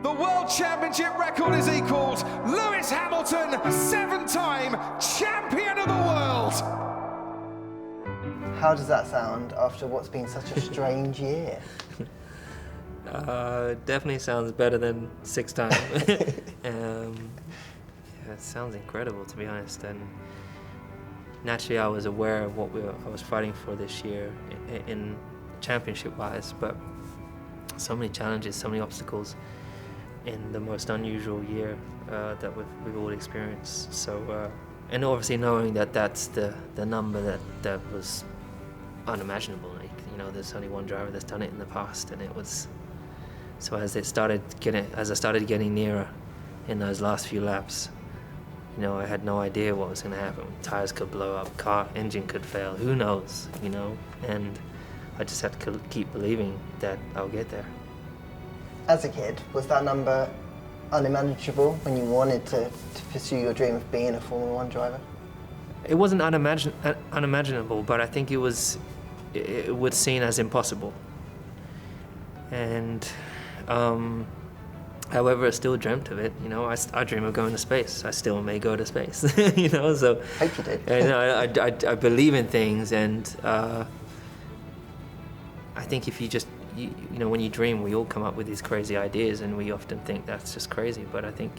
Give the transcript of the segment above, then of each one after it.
The World Championship record is equalled. Lewis Hamilton, 7-time champion of the world. How does that sound after what's been such a strange year? Definitely sounds better than 6 times. Yeah, it sounds incredible, to be honest. And naturally, I was aware of what I was fighting for this year in championship-wise, but so many challenges, so many obstacles in the most unusual year that we've all experienced. So, and obviously knowing that that's the number that was unimaginable. Like, you know, there's only one driver that's done it in the past, and it was. So as I started getting nearer in those last few laps, you know, I had no idea what was going to happen. Tires could blow up, car engine could fail. Who knows? You know, and I just had to keep believing that I'll get there. As a kid, was that number unimaginable when you wanted to pursue your dream of being a Formula 1 driver? It wasn't unimaginable, but I think it was seen as impossible. And however, I still dreamt of it. You know, I dream of going to space. I still may go to space. You know, so hope you did. You know, I believe in things, and I think if you just you know, when you dream, we all come up with these crazy ideas, and we often think that's just crazy. But I think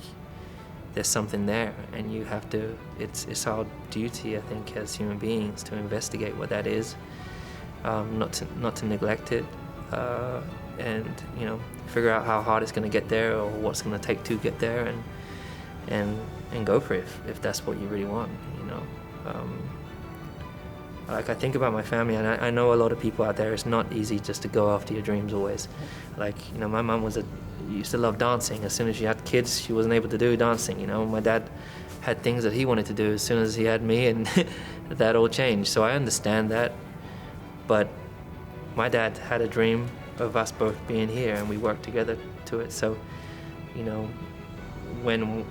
there's something there, and you have to. It's our duty, I think, as human beings, to investigate what that is, not to neglect it, and you know, figure out how hard it's going to get there, or what's going to take to get there, and go for it if that's what you really want. You know. Like, I think about my family, and I know a lot of people out there, it's not easy just to go after your dreams always. Like, you know, my mum used to love dancing. As soon as she had kids, she wasn't able to do dancing, you know. My dad had things that he wanted to do as soon as he had me, and that all changed. So I understand that. But my dad had a dream of us both being here, and we worked together to it. So, you know, when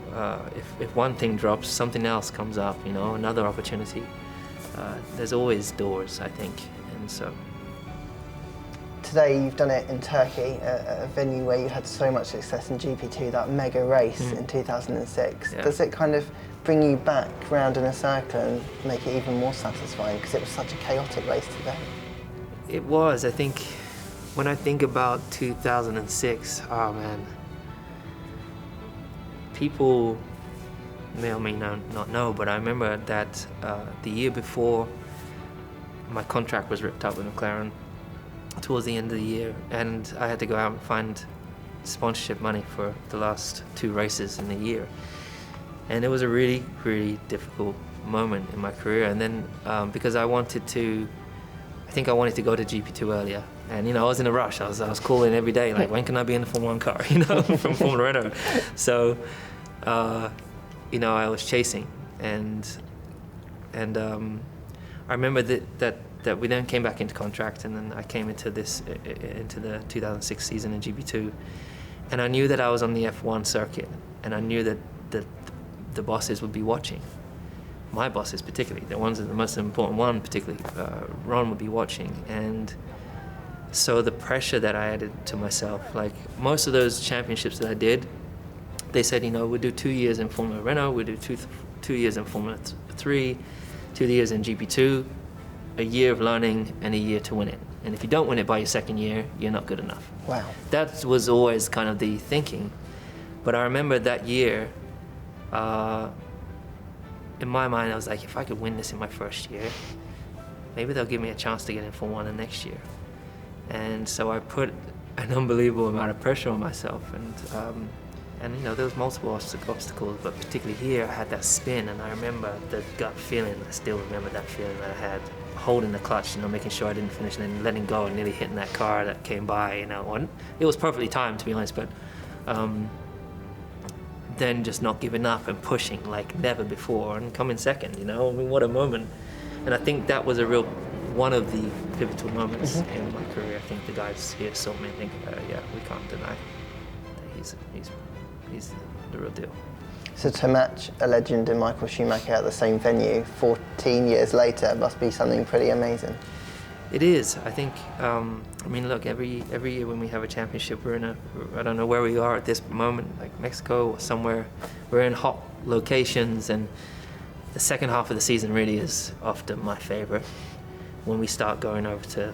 if one thing drops, something else comes up, you know, another opportunity. There's always doors, I think, and so. Today you've done it in Turkey, a venue where you had so much success in GP2, that mega race in 2006. Yeah. Does it kind of bring you back round in a circle and make it even more satisfying, because it was such a chaotic race today? It was. I think when I think about 2006, oh man, people may or may not know, but I remember that the year before, my contract was ripped up with McLaren towards the end of the year, and I had to go out and find sponsorship money for the last 2 races in the year. And it was a really, really difficult moment in my career. And then because I wanted to go to GP2 earlier. And, you know, I was in a rush. I was calling every day, like, when can I be in the Formula 1 car, you know, from Formula Renault. So, you know, I was chasing, and I remember that we then came back into contract, and then I came into the 2006 season in GP2, and I knew that I was on the F1 circuit, and I knew that the bosses would be watching, my bosses particularly, the ones that the most important one particularly, Ron would be watching, and so the pressure that I added to myself, like most of those championships that I did, they said, you know, we'll do 2 years in Formula Renault, we'll do two years in Formula 3, 2 years in GP2, a year of learning, and a year to win it. And if you don't win it by your 2nd year, you're not good enough. Wow. That was always kind of the thinking. But I remember that year, in my mind, I was like, if I could win this in my first year, maybe they'll give me a chance to get in Formula 1 the next year. And so I put an unbelievable amount of pressure on myself, and you know, there was multiple obstacles, but particularly here, I had that spin, and I remember the gut feeling. I still remember that feeling that I had, holding the clutch, you know, making sure I didn't finish, and then letting go and nearly hitting that car that came by, you know. And it was perfectly timed, to be honest, but then just not giving up and pushing like never before, and coming second, you know. I mean, what a moment. And I think that was one of the pivotal moments in my career. I think the guys here saw me and think, yeah, we can't deny that he's the real deal. So to match a legend in Michael Schumacher at the same venue 14 years later must be something pretty amazing. It is. I think. I mean, look. Every year when we have a championship, we're in a. I don't know where we are at this moment, like Mexico or somewhere. We're in hot locations, and the second half of the season really is often my favorite. When we start going over to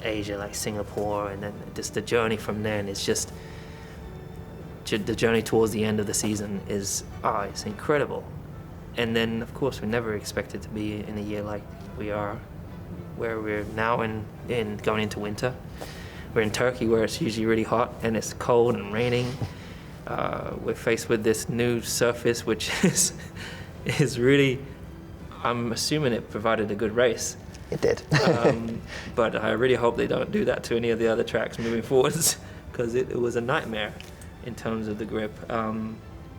Asia, like Singapore, and then just the journey from then is just. The journey towards the end of the season is it's incredible. And then, of course, we never expected to be in a year like we are, where we're now in going into winter. We're in Turkey, where it's usually really hot and it's cold and raining. We're faced with this new surface, which is really, I'm assuming it provided a good race. It did. But I really hope they don't do that to any of the other tracks moving forwards, because it was a nightmare in terms of the grip.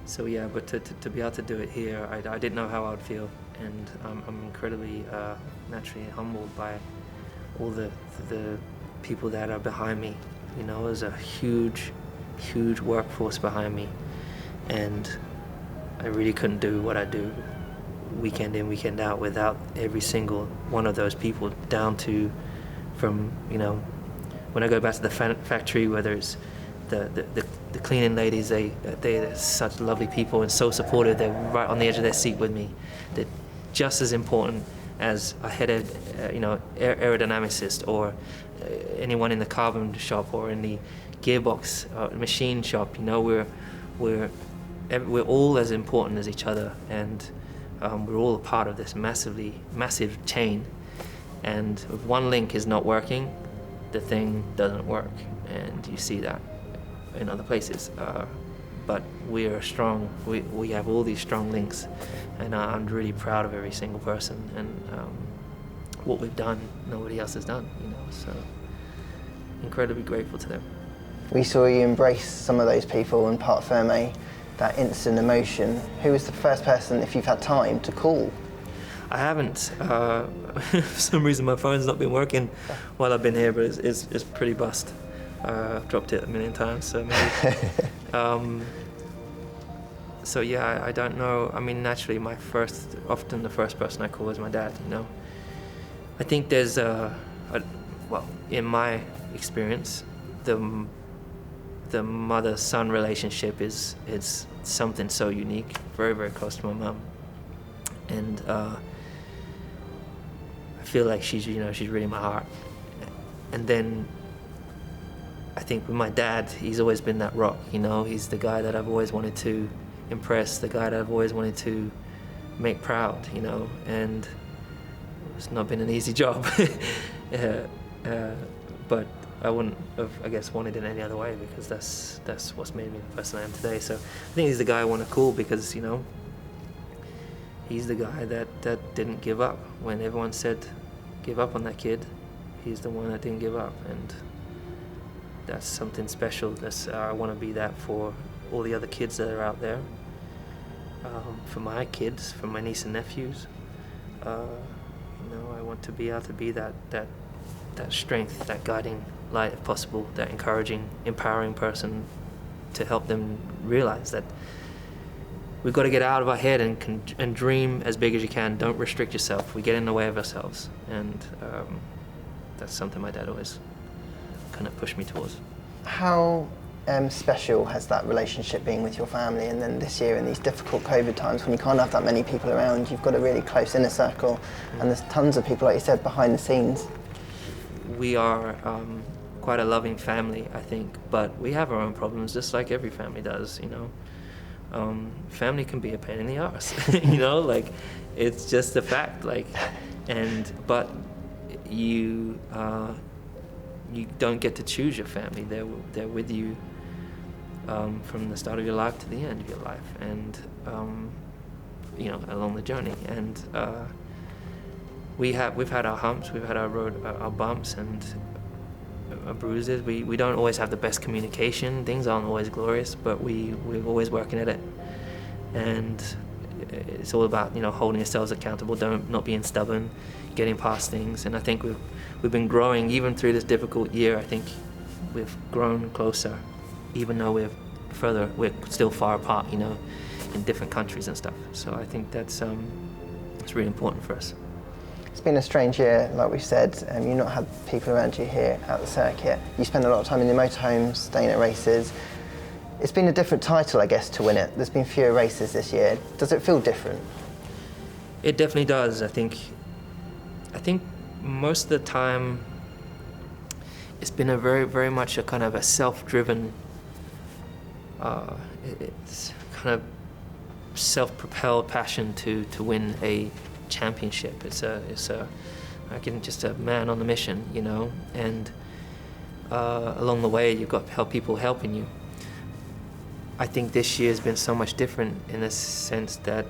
So yeah, but to be able to do it here, I didn't know how I would feel, and I'm incredibly naturally humbled by all the people that are behind me. You know, there's a huge workforce behind me, and I really couldn't do what I do weekend in, weekend out without every single one of those people, down to from, you know, when I go back to the factory, whether it's the cleaning ladies, they're such lovely people and so supportive. They're right on the edge of their seat with me. They're just as important as a head, aerodynamicist, or anyone in the carbon shop or in the gearbox machine shop. You know, we're all as important as each other, and we're all a part of this massive chain. And if one link is not working, the thing doesn't work, and you see that in other places. But we are strong. We have all these strong links, and I'm really proud of every single person, and what we've done, nobody else has done. You know, so incredibly grateful to them. We saw you embrace some of those people in Parc Ferme, that instant emotion. Who was the first person, if you've had time, to call? I haven't. For some reason my phone's not been working while I've been here, but it's pretty bust. I've dropped it a million times, so maybe. So yeah, I don't know. I mean, naturally, often the first person I call is my dad. You know, I think there's well, in my experience, the mother-son relationship is something so unique, very, very close to my mum, and I feel like she's really my heart. And then I think with my dad, he's always been that rock. You know, he's the guy that I've always wanted to impress, the guy that I've always wanted to make proud. You know, and it's not been an easy job, but I wouldn't have, I guess, wanted it any other way, because that's what's made me the person I am today. So I think he's the guy I want to call, because, you know, he's the guy that didn't give up when everyone said give up on that kid. He's the one that didn't give up, and that's something special. I want to be that for all the other kids that are out there, for my kids, for my niece and nephews. You know, I want to be able to be that strength, that guiding light, if possible, that encouraging, empowering person, to help them realize that we've got to get out of our head and dream as big as you can. Don't restrict yourself. We get in the way of ourselves, and that's something my dad always kind of pushed me towards. How special has that relationship been with your family? And then this year, in these difficult COVID times, when you can't have that many people around, you've got a really close inner circle, and there's tons of people, like you said, behind the scenes. We are quite a loving family, I think, but we have our own problems, just like every family does. You know, family can be a pain in the arse. You know, like, it's just a fact. Like, but you don't get to choose your family. They're with you from the start of your life to the end of your life, and you know, along the journey. And we've had our humps, we've had our bumps and our bruises. We don't always have the best communication. Things aren't always glorious, but we're always working at it. And it's all about, you know, holding yourselves accountable, not being stubborn, getting past things. And I think we've been growing even through this difficult year. I think we've grown closer, even though we're still far apart, you know, in different countries and stuff. So I think that's it's really important for us. It's been a strange year, like we said. You've not had people around you here at the circuit. You spend a lot of time in the motorhomes, staying at races. It's been a different title, I guess, to win it. There's been fewer races this year. Does it feel different? It definitely does. I think most of the time it's been a very much a kind of a self-driven, it's kind of self-propelled passion to win a championship. It's just a man on a mission, you know, and along the way you've got people helping you. I think this year has been so much different in the sense that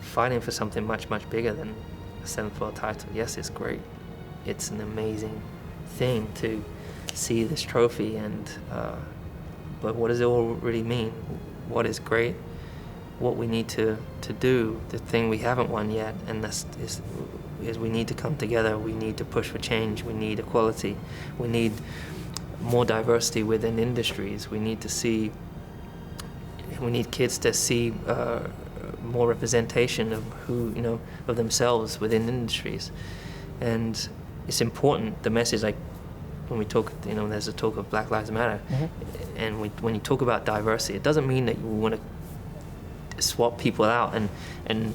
fighting for something much bigger than a 7th world title. Yes, it's great. It's an amazing thing to see this trophy, and but what does it all really mean? What is great? What we need to do, the thing we haven't won yet, and is we need to come together. We need to push for change. We need equality. We need more diversity within industries. We need kids to see more representation of of themselves within industries, and it's important. The message, like when we talk, there's a talk of Black Lives Matter, and when you talk about diversity, it doesn't mean that you want to swap people out and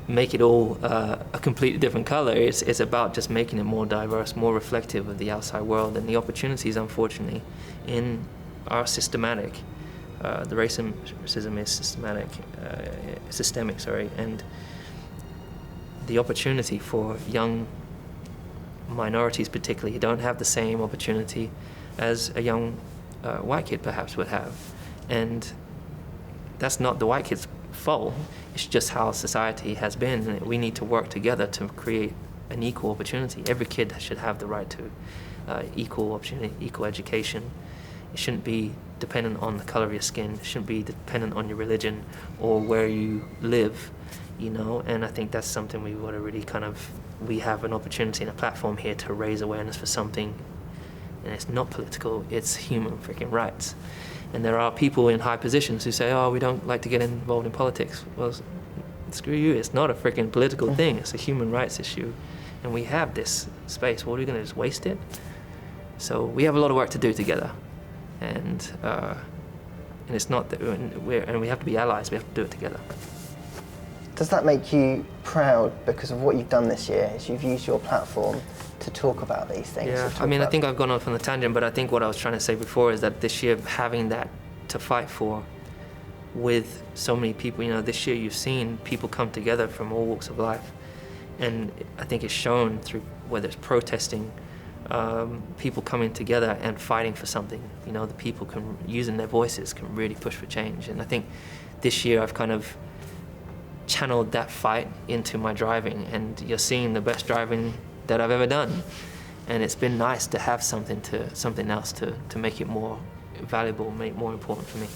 make it all a completely different color. It's about just making it more diverse, more reflective of the outside world, and the opportunities, unfortunately, are systematic. The racism is systemic, and the opportunity for young minorities particularly don't have the same opportunity as a young white kid perhaps would have, and that's not the white kid's fault. It's just how society has been, and we need to work together to create an equal opportunity. Every kid should have the right to equal opportunity, equal education. It shouldn't be dependent on the color of your skin. It shouldn't be dependent on your religion or where you live, and I think that's something we want to really we have an opportunity and a platform here to raise awareness for something, and it's not political, it's human freaking rights. And there are people in high positions who say, we don't like to get involved in politics. Well, screw you, it's not a freaking political thing, it's a human rights issue. And we have this space, what are we going to just waste it? So we have a lot of work to do together. And it's not that, and we have to be allies, we have to do it together. Does that make you proud because of what you've done this year, is you've used your platform to talk about these things? Yeah, I think I've gone off on a tangent, but I think what I was trying to say before is that this year, having that to fight for with so many people, this year you've seen people come together from all walks of life, and I think it's shown through whether it's protesting, people coming together and fighting for something. The people using their voices can really push for change, and I think this year I've kind of channeled that fight into my driving, and you're seeing the best driving that I've ever done, and it's been nice to have something else to make it more valuable, make it more important for me.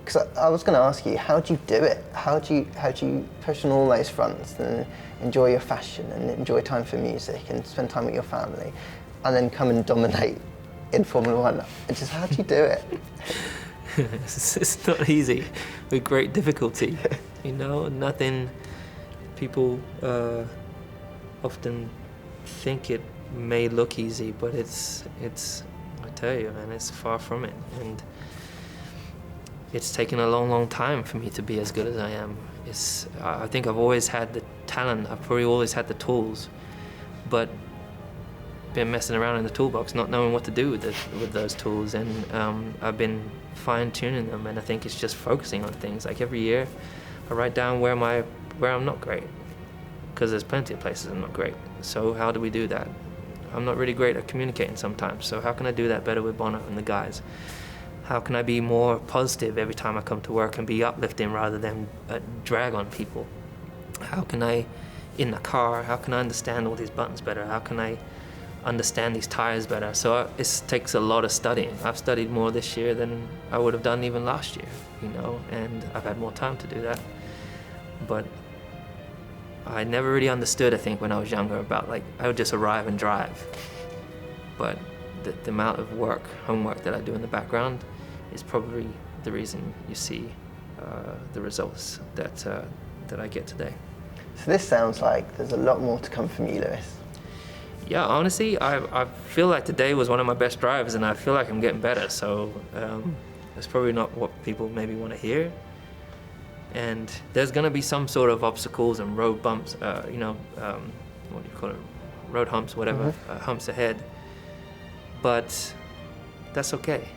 Because I was going to ask you, how do you do it? How do you push on all those fronts and enjoy your fashion and enjoy time for music and spend time with your family, and then come and dominate in Formula One? Just how do you do it? It's not easy, with great difficulty. Nothing. People often think it may look easy, but it's. I tell you, man, it's far from it, and it's taken a long time for me to be as good as I am. I think I've always had the talent. I've probably always had the tools, but been messing around in the toolbox, not knowing what to do with those tools, and I've been fine-tuning them, and I think it's just focusing on things. Like every year, I write down where I'm not great, because there's plenty of places I'm not great. So how do we do that? I'm not really great at communicating sometimes, so how can I do that better with Bono and the guys? How can I be more positive every time I come to work and be uplifting rather than drag on people? How can I, in the car, how can I understand all these buttons better? How can I understand these tires better? So it takes a lot of studying. I've studied more this year than I would have done even last year, and I've had more time to do that. But I never really understood, I think, when I was younger about, I would just arrive and drive. But the amount of homework that I do in the background is probably the reason you see the results that I get today. So this sounds like there's a lot more to come from you, Lewis. Yeah, honestly, I feel like today was one of my best drives, and I feel like I'm getting better. So that's probably not what people maybe want to hear. And there's going to be some sort of obstacles and road bumps, what do you call it, road humps, whatever, humps ahead. But that's okay.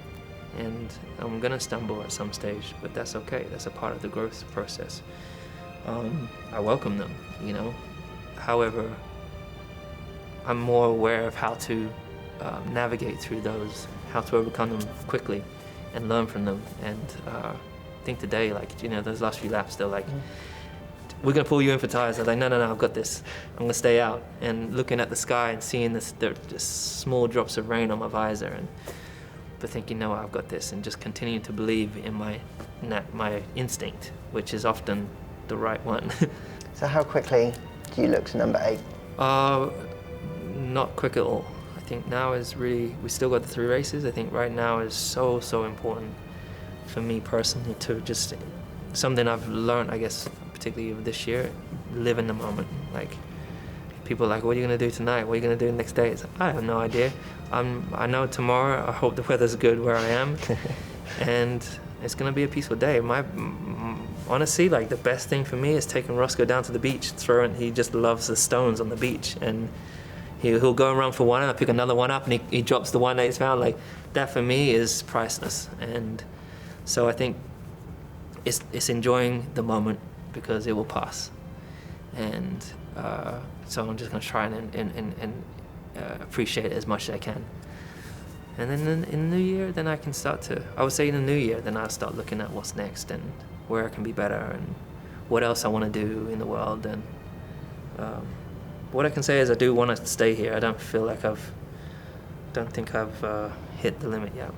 And I'm going to stumble at some stage, but that's okay. That's a part of the growth process. I welcome them, However, I'm more aware of how to navigate through those, how to overcome them quickly and learn from them. And I think today, those last few laps, they're like, we're going to pull you in for tires. I was like, no, I've got this. I'm going to stay out. And looking at the sky and seeing the just small drops of rain on my visor, but thinking, no, I've got this, and just continuing to believe in my instinct, which is often the right one. So how quickly do you look to number 8? Not quick at all. I think now is really, we still got the 3 races. I think right now is so important for me personally to just, something I've learned, I guess, particularly this year, live in the moment. Like, people are like, what are you going to do tonight? What are you going to do the next day? It's like, I have no idea. I know tomorrow, I hope the weather's good where I am, and it's going to be a peaceful day. Honestly, the best thing for me is taking Roscoe down to the beach, he just loves the stones on the beach, and he'll go around for one, and I'll pick another one up, and he drops the one that he's found. That for me is priceless. And so I think it's enjoying the moment, because it will pass. And so I'm just going to try and appreciate it as much as I can. And then in the new year, then I can I would say in the new year, then I'll start looking at what's next and where I can be better and what else I want to do in the world. And what I can say is I do want to stay here. I don't think I've hit the limit yet.